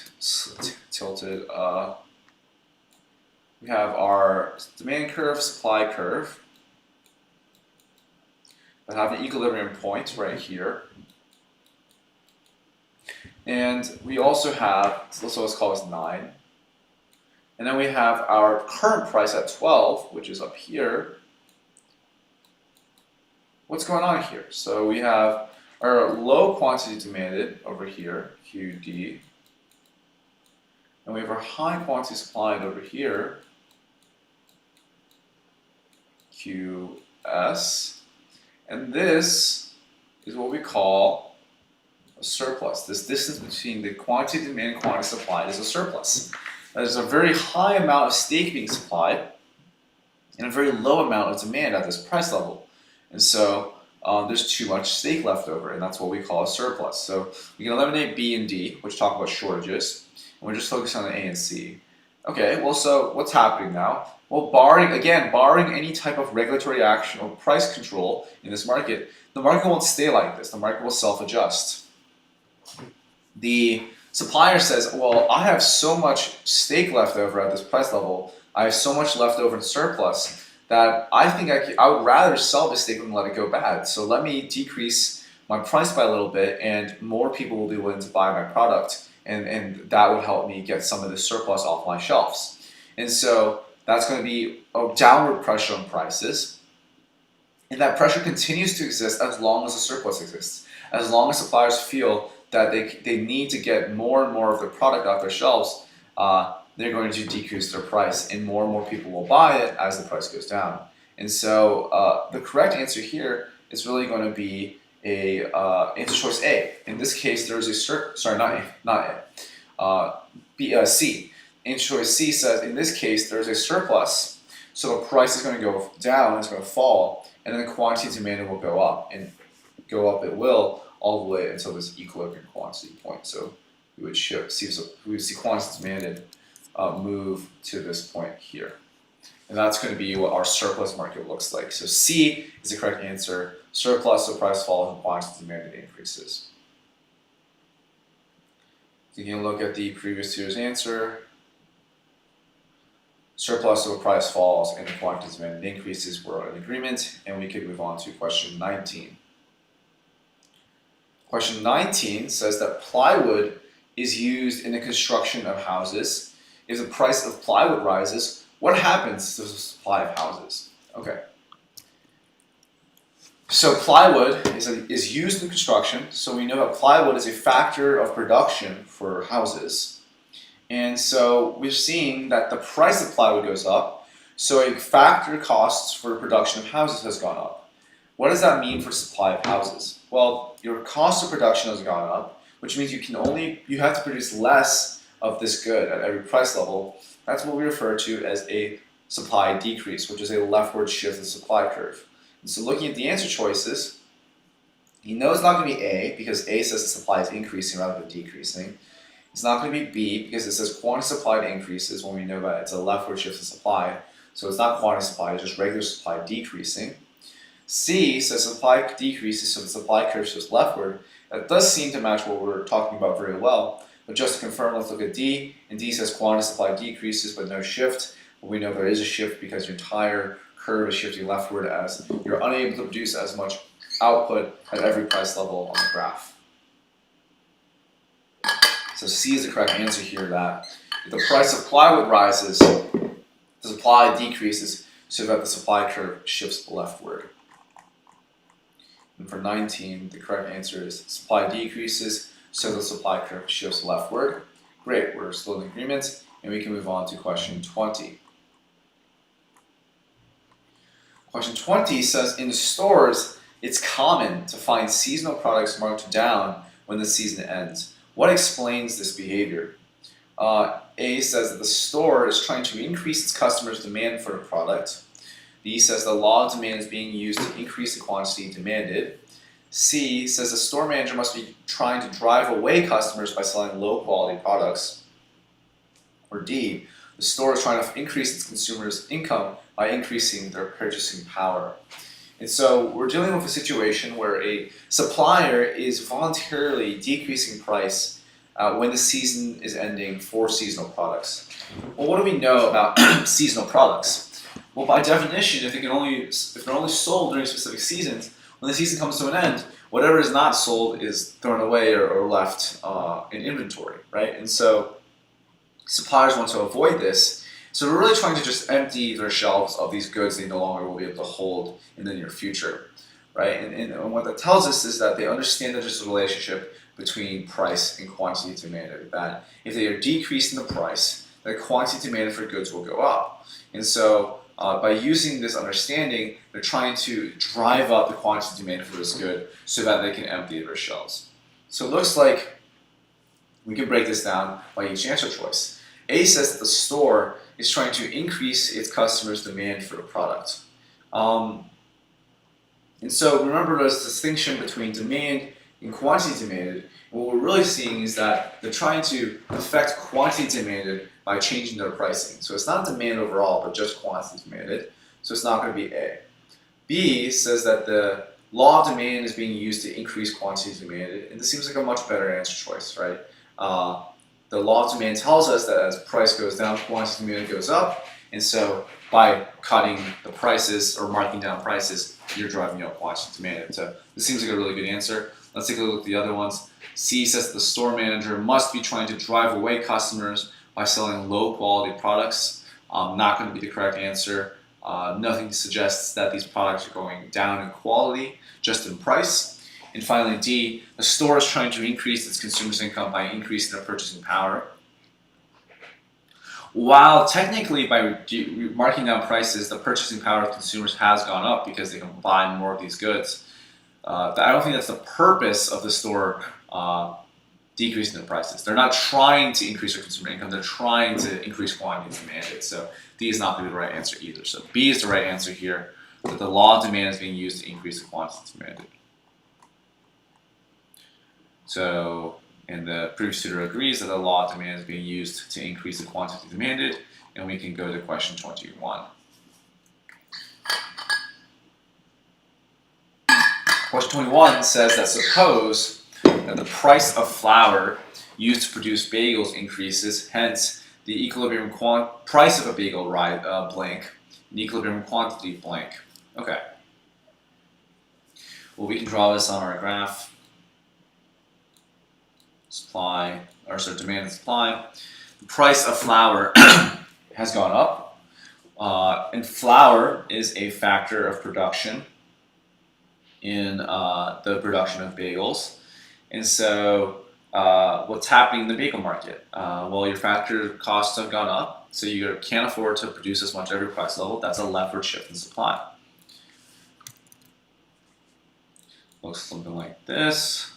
tilted. We have our demand curve, supply curve. We have an equilibrium point right here. And we also have, so let's call this 9. And then we have our current price at 12, which is up here. What's going on here? So we have our low quantity demanded over here, QD. And we have our high quantity supplied over here, QS. And this is what we call a surplus. This distance between the quantity demand and quantity supplied is a surplus. There's a very high amount of steak being supplied and a very low amount of demand at this price level. And so there's too much steak left over, and that's what we call a surplus. So we can eliminate B and D, which talk about shortages, and we're just focused on the A and C. Okay, well, so what's happening now? Well, barring any type of regulatory action or price control in this market, the market won't stay like this. The market will self-adjust. The supplier says, well, I have so much steak left over at this price level, I have so much left over in surplus that I think I would rather sell this steak than let it go bad. So let me decrease my price by a little bit and more people will be willing to buy my product, and that would help me get some of the surplus off my shelves. And so that's going to be a downward pressure on prices. And that pressure continues to exist as long as the surplus exists. As long as suppliers feel that they need to get more and more of their product off their shelves, they're going to decrease their price and more people will buy it as the price goes down. And so the correct answer here is really going to be answer choice A. In this case, there's C. Answer choice C says, in this case, there's a surplus, so the price is going to go down, it's going to fall, and then the quantity demanded will go up. And go up, it will, all the way until this equilibrium quantity point. So we would see quantity demanded move to this point here. And that's going to be what our surplus market looks like. So C is the correct answer. Surplus, so price falls and quantity demanded increases. So you can look at the previous year's answer. Surplus, so price falls and the quantity demanded increases. We're in agreement, and we can move on to question 19. Question 19 says that plywood is used in the construction of houses. If the price of plywood rises, what happens to the supply of houses? Okay. So plywood is used in construction, so we know that plywood is a factor of production for houses. And so we're seeing that the price of plywood goes up, so a factor costs for production of houses has gone up. What does that mean for supply of houses? Well, your cost of production has gone up, which means you have to produce less of this good at every price level. That's what we refer to as a supply decrease, which is a leftward shift of the supply curve. And so looking at the answer choices, you know it's not going to be A, because A says the supply is increasing rather than decreasing. It's not going to be B, because it says quantity supplied increases when we know that it's a leftward shift of supply. So it's not quantity supply, it's just regular supply decreasing. C says supply decreases, so the supply curve shifts leftward. That does seem to match what we're talking about very well. But just to confirm, let's look at D. And D says quantity supply decreases but no shift. Well, we know there is a shift because your entire curve is shifting leftward as you're unable to produce as much output at every price level on the graph. So C is the correct answer here, that if the price of plywood rises, the supply decreases so that the supply curve shifts leftward. And for 19, the correct answer is supply decreases so the supply curve shifts leftward. Great, we're still in agreement, and we can move on to question 20. Question 20 says, in stores, it's common to find seasonal products marked down when the season ends. What explains this behavior? A says that the store is trying to increase its customers' demand for a product. B says the law of demand is being used to increase the quantity demanded. C says the store manager must be trying to drive away customers by selling low quality products. Or D, the store is trying to increase its consumers' income by increasing their purchasing power. And so we're dealing with a situation where a supplier is voluntarily decreasing price when the season is ending for seasonal products. Well, what do we know about seasonal products? Well, by definition, if they're only sold during specific seasons, when the season comes to an end, whatever is not sold is thrown away or left in inventory, right? And so suppliers want to avoid this. So we're really trying to just empty their shelves of these goods they no longer will be able to hold in the near future, right? And what that tells us is that they understand that there's a relationship between price and quantity demanded, that if they are decreasing the price, the quantity demanded for goods will go up. And so by using this understanding, they're trying to drive up the quantity demanded for this good so that they can empty their shelves. So it looks like we can break this down by each answer choice. A says that the store is trying to increase its customers' demand for the product. And so remember, there's a distinction between demand and quantity demanded. And what we're really seeing is that they're trying to affect quantity demanded by changing their pricing. So it's not demand overall, but just quantity demanded. So it's not going to be A. B says that the law of demand is being used to increase quantity demanded. And this seems like a much better answer choice, right? The law of demand tells us that as price goes down, quantity demand goes up. And so by cutting the prices or marking down prices, you're driving up quantity demand. So this seems like a really good answer. Let's take a look at the other ones. C says the store manager must be trying to drive away customers by selling low quality products. Not going to be the correct answer. Nothing suggests that these products are going down in quality, just in price. And finally, D, the store is trying to increase its consumers' income by increasing their purchasing power. While technically by marking down prices, the purchasing power of consumers has gone up because they can buy more of these goods, I don't think that's the purpose of the store decreasing the prices. They're not trying to increase their consumer income, they're trying to increase quantity demanded. So D is not going to be the right answer either. So B is the right answer here, that the law of demand is being used to increase the quantity demanded. So, and the previous tutor agrees that the law of demand is being used to increase the quantity demanded, and we can go to question 21. Question 21 says that suppose that the price of flour used to produce bagels increases, hence the equilibrium price of a bagel blank, and equilibrium quantity blank. Okay. Well, we can draw this on our graph. Demand and supply. The price of flour has gone up, and flour is a factor of production in the production of bagels. And so what's happening in the bagel market? Well, your factor costs have gone up, so you can't afford to produce as much at every price level. That's a leverage shift in supply. Looks something like this.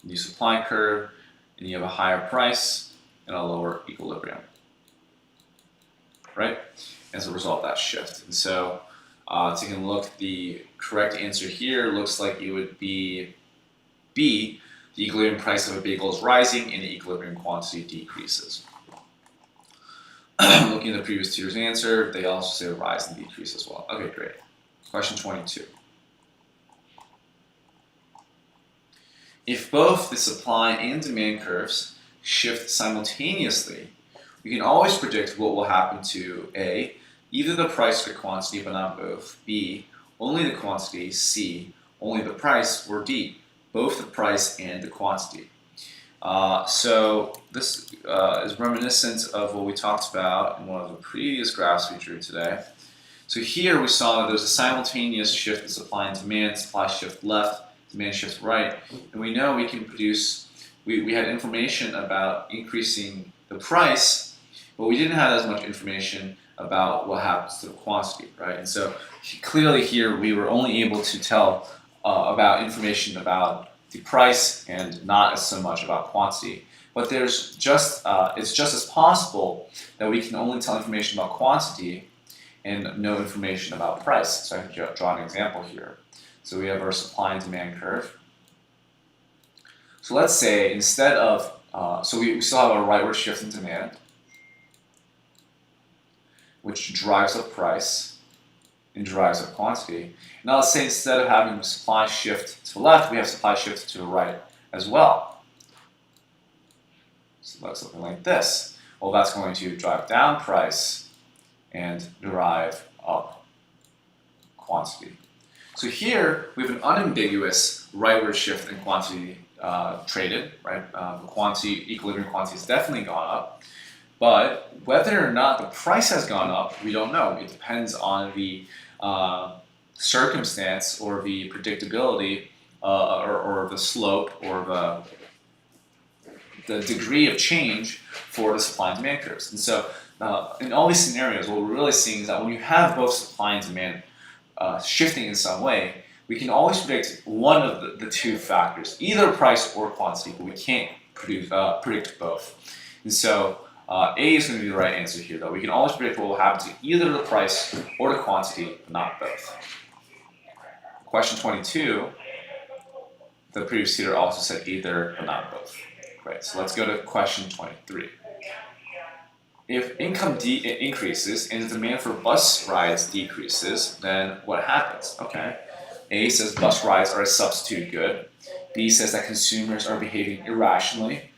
New supply curve, and you have a higher price and a lower equilibrium, right? As a result of that shift. And so taking a look, the correct answer here looks like it would be B, the equilibrium price of a bagel is rising and the equilibrium quantity decreases. Looking at the previous tutor's answer, they also say rise and decrease as well. Okay, great. Question 22. If both the supply and demand curves shift simultaneously, we can always predict what will happen to A, either the price or quantity but not both, B, only the quantity, C, only the price, or D, both the price and the quantity. So this is reminiscent of what we talked about in one of the previous graphs we drew today. So here we saw that there's a simultaneous shift in supply and demand, supply shift left, demand shift right, and we know we can produce, we had information about increasing the price, but we didn't have as much information about what happens to the quantity, right? And so clearly here we were only able to tell about information about the price and not so much about quantity. But there's just it's just as possible that we can only tell information about quantity and no information about price. So I can draw an example here. So we have our supply and demand curve. So let's say instead of, so we still have a rightward shift in demand, which drives up price and drives up quantity. Now let's say instead of having supply shift to the left, we have supply shift to the right as well. So that's something like this. Well, that's going to drive down price and drive up quantity. So here we have an unambiguous rightward shift in quantity traded, right? The quantity, equilibrium quantity has definitely gone up, but whether or not the price has gone up, we don't know. It depends on the circumstance or the predictability or the slope or the degree of change for the supply and demand curves. And so in all these scenarios, what we're really seeing is that when you have both supply and demand shifting in some way, we can always predict one of the two factors, either price or quantity, but we can't predict both. And so A is going to be the right answer here, though. We can always predict what will happen to either the price or the quantity, but not both. Question 22, the previous tutor also said either, but not both. Great, so let's go to question 23. If income increases and the demand for bus rides decreases, then what happens? Okay, A says bus rides are a substitute good. B says that consumers are behaving irrationally.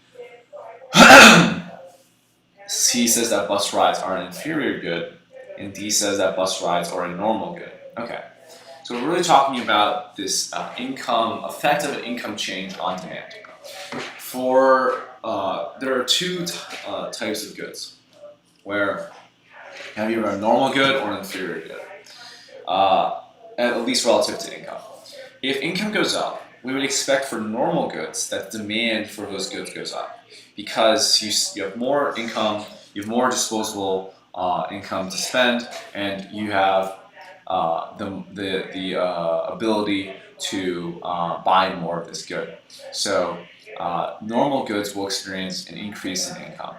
C says that bus rides are an inferior good. And D says that bus rides are a normal good. Okay, so we're really talking about this effect of an income change on demand. There are two types of goods, where you have either a normal good or an inferior good, at least relative to income. If income goes up, we would expect for normal goods that demand for those goods goes up, because you have more income, you have more disposable income to spend, and you have the ability to buy more of this good. So normal goods will experience an increase in income.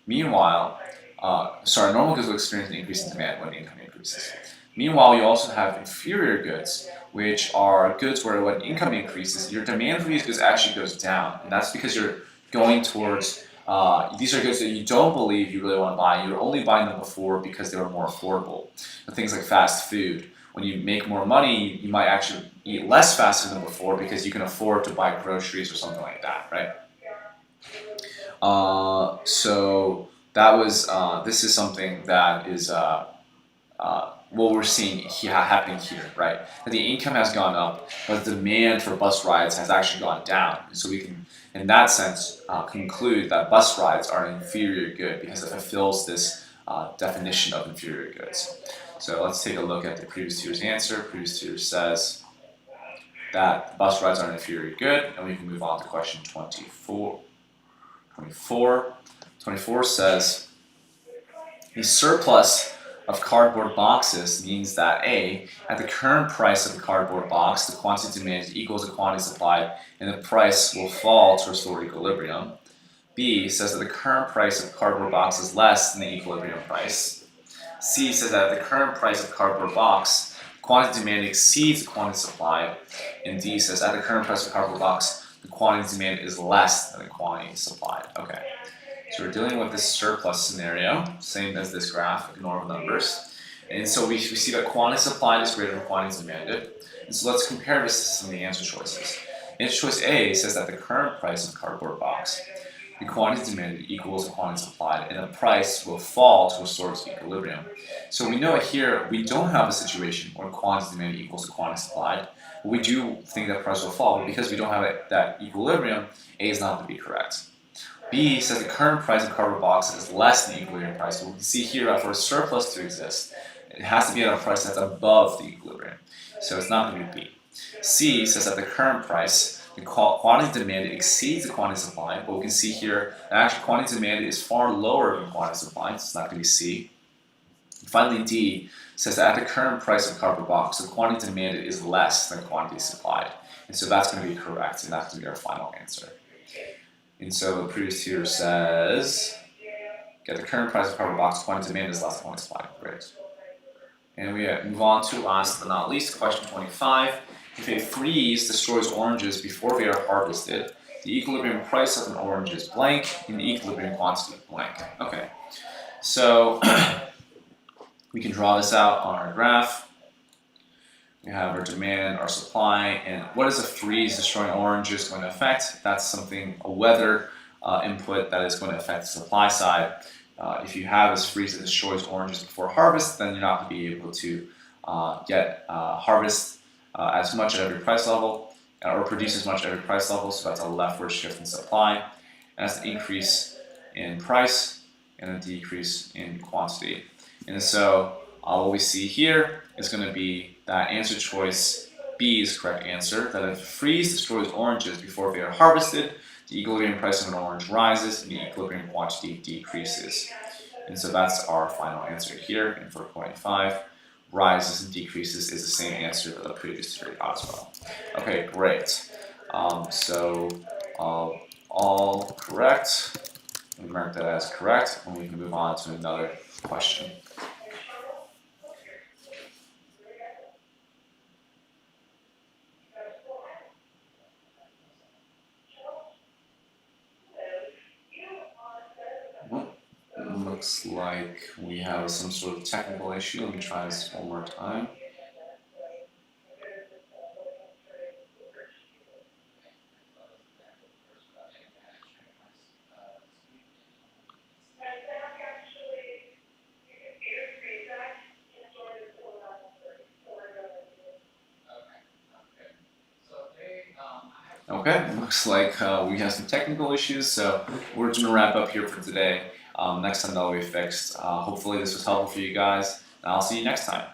Meanwhile, normal goods will experience an increase in demand when income increases. Meanwhile, you also have inferior goods, which are goods where when income increases, your demand for these goods actually goes down. And that's because you're going towards, these are goods that you don't believe you really want to buy. You were only buying them before because they were more affordable. And things like fast food. When you make more money, you might actually eat less fast food than before because you can afford to buy groceries or something like that, right? So that was, this is something that is what we're seeing here, happening here, right? That the income has gone up, but the demand for bus rides has actually gone down. And so we can, in that sense, conclude that bus rides are an inferior good because it fulfills this definition of inferior goods. So let's take a look at the previous tutor's answer. Previous tutor says that bus rides are an inferior good, and we can move on to question 24. 24 says, the surplus of cardboard boxes means that A, at the current price of the cardboard box, the quantity demanded equals the quantity supplied, and the price will fall to restore equilibrium. B says that the current price of cardboard box is less than the equilibrium price. C says that at the current price of cardboard box, quantity demand exceeds the quantity supplied. And D says at the current price of cardboard box, the quantity demand is less than the quantity supplied. Okay, so we're dealing with this surplus scenario, same as this graph, ignore the numbers. And so we see that quantity supplied is greater than quantity demanded. And so let's compare this to some of the answer choices. Answer choice A says that the current price of cardboard box, the quantity demanded equals the quantity supplied, and the price will fall to restore to equilibrium. So we know here we don't have a situation where quantity demanded equals the quantity supplied, but we do think that price will fall. But because we don't have that equilibrium, A is not going to be correct. B says the current price of cardboard box is less than the equilibrium price. So we can see here that for a surplus to exist, it has to be at a price that's above the equilibrium. So it's not going to be B. C says that the current price, the quantity demanded exceeds the quantity supplied, but we can see here that actually quantity demanded is far lower than quantity supplied, so it's not going to be C. And finally, D says that at the current price of cardboard box, the quantity demanded is less than quantity supplied. And so that's going to be correct, and that's going to be our final answer. And so the previous tutor says, get the current price of cardboard box, quantity demand is less than quantity supply. Great. And we move on to last but not least, question 25. If a freeze destroys oranges before they are harvested, the equilibrium price of an orange is blank and the equilibrium quantity blank. Okay, so we can draw this out on our graph. We have our demand, our supply, and what is a freeze destroying oranges going to affect? That's something, a weather input that is going to affect the supply side. If you have this freeze that destroys oranges before harvest, then you're not going to be able to get harvest as much at every price level, or produce as much at every price level, so that's a leftward shift in supply. And that's an increase in price and a decrease in quantity. And so what we see here is going to be that answer choice B is the correct answer, that if freeze destroys oranges before they are harvested, the equilibrium price of an orange rises and the equilibrium quantity decreases. And so that's our final answer here. And for 0.5, rises and decreases is the same answer that the previous tutor got as well. Okay, great. So all correct. We mark that as correct, and we can move on to another question. Looks like we have some sort of technical issue. Let me try this one more time. Okay, looks like we have some technical issues, so we're just going to wrap up here for today. Next time that'll be fixed. Hopefully this was helpful for you guys, and I'll see you next time.